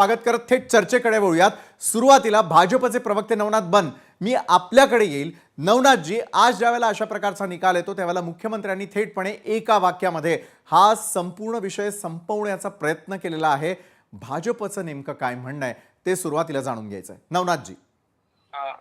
स्वागत करत थेट चर्चेकडे वळूयात। सुरुवातीला भाजपचे प्रवक्ते नवनाथ बन मी आपल्याकडे येईल। नवनाथजी, आज ज्यावेळेला अशा प्रकारचा निकाल येतो त्यावेळेला मुख्यमंत्र्यांनी थेटपणे एका वाक्यामध्ये हा संपूर्ण विषय संपवण्याचा प्रयत्न केलेला आहे। भाजपचं नेमकं काय म्हणणं आहे ते सुरुवातीला जाणून घ्यायचं आहे। नवनाथजी।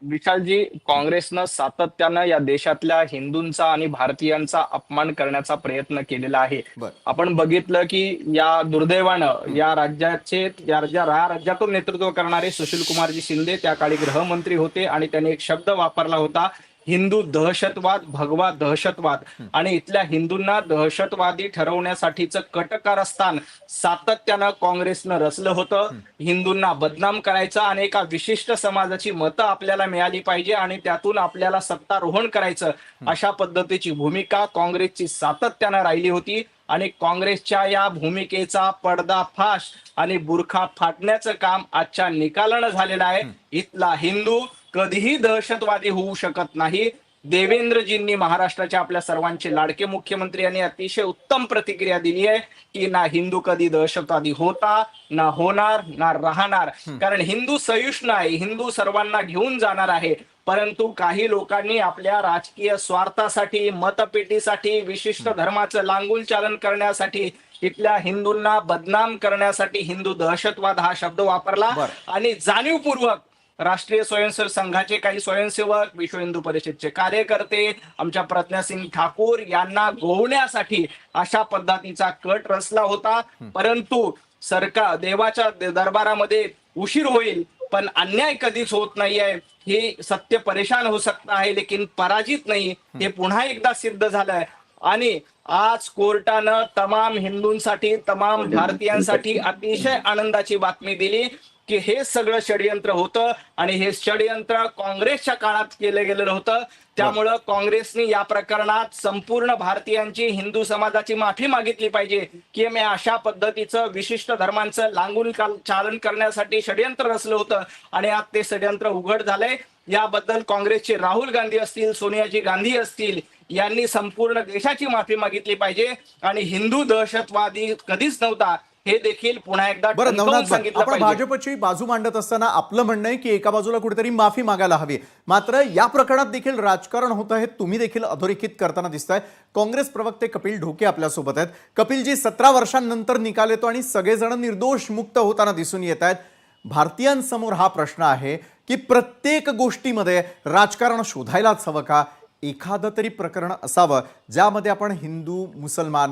विशालजी, काँग्रेसनं सातत्यानं या देशातल्या हिंदूंचा आणि भारतीयांचा अपमान करण्याचा प्रयत्न केलेला आहे। आपण बघितलं की या दुर्दैवानं या राज्यातून नेतृत्व करणारे सुशील कुमारजी शिंदे त्या काळी गृहमंत्री होते आणि त्यांनी एक शब्द वापरला होता, हिंदू दहशतवाद, भगवा दहशतवाद। आणि इथल्या हिंदूंना दहशतवादी ठरवण्यासाठीचं कटकारस्थान सातत्यानं काँग्रेसनं रचलं होतं। हिंदूंना बदनाम करायचं आणि एका विशिष्ट समाजाची मतं आपल्याला मिळाली पाहिजे आणि त्यातून आपल्याला सत्तारोहण करायचं, अशा पद्धतीची भूमिका काँग्रेसची सातत्यानं राहिली होती। आणि काँग्रेसच्या या भूमिकेचा पर्दाफाश आणि बुरखा फाटण्याचं काम आजच्या निकालानं झालेलं आहे। इथला हिंदू कधीही दहशतवादी होऊ शकत नाही। देवेंद्रजींनी, महाराष्ट्राच्या आपल्या सर्वांचे लाडके मुख्यमंत्री, यांनी अतिशय उत्तम प्रतिक्रिया दिली आहे की ना हिंदू कधी दहशतवादी होता, ना होणार, ना राहणार। कारण हिंदू सहिष्णू आहे, हिंदू सर्वांना घेऊन जाणार आहे। परंतु काही लोकांनी आपल्या राजकीय स्वार्थासाठी, मतपेटीसाठी, विशिष्ट धर्माचं लांगुल चालन करण्यासाठी, इथल्या हिंदूंना बदनाम करण्यासाठी हिंदू दहशतवाद हा शब्द वापरला। आणि जाणीवपूर्वक राष्ट्रीय स्वयंसेवक संघाचे काही स्वयंसेवक, विश्व हिंदू परिषदेचे कार्यकर्ते, आमच्या प्रज्ञासिंग ठाकूर यांना गोवण्यासाठी अशा पद्धतीचा कट रचला होता। परंतु सरकार, देवाच्या दरबारामध्ये उशीर होईल पण अन्याय कधीच होत नाहीये। हे सत्य परेशान हो सकता है लेकिन पराजित नाही, हे पुन्हा एकदा सिद्ध झालंय। आणि आज कोर्टानं तमाम हिंदूंसाठी, तमाम भारतीयांसाठी अतिशय आनंदाची बातमी दिली की हे सगळं षडयंत्र होतं आणि हे षडयंत्र काँग्रेसच्या काळात केलं गेलेलं होतं। त्यामुळं काँग्रेसने या प्रकरणात संपूर्ण भारतीयांची, हिंदू समाजाची माफी मागितली पाहिजे की मी अशा पद्धतीचं विशिष्ट धर्मांचं लांगुल चालन करण्यासाठी षडयंत्र रचलं होतं आणि आज ते षडयंत्र उघड झालंय। याबद्दल काँग्रेसचे राहुल गांधी असतील, सोनियाजी गांधी असतील, यांनी संपूर्ण देशाची माफी मागितली पाहिजे आणि हिंदू दहशतवादी कधीच नव्हता हे देखील पुन्हा एकदा सांगितलं आपण भाजपची बाजू मांडत असताना आपलं म्हणणं आहे की एका बाजूला कुठेतरी माफी मागायला हवी, मात्र या प्रकरणात देखील राजकारण होतं हे तुम्ही देखील अधोरेखित करताना दिसताय। काँग्रेस प्रवक्ते कपिल ढोके आपल्या सोबत आहेत। कपिलजी, 17 वर्षांनंतर निकाल येतो आणि सगळेजण निर्दोष मुक्त होताना दिसून येत आहेत। भारतीयांसमोर हा प्रश्न आहे की प्रत्येक गोष्टीमध्ये राजकारण शोधायलाच हवं का? एखादं तरी प्रकरण असावं ज्यामध्ये आपण हिंदू, मुसलमान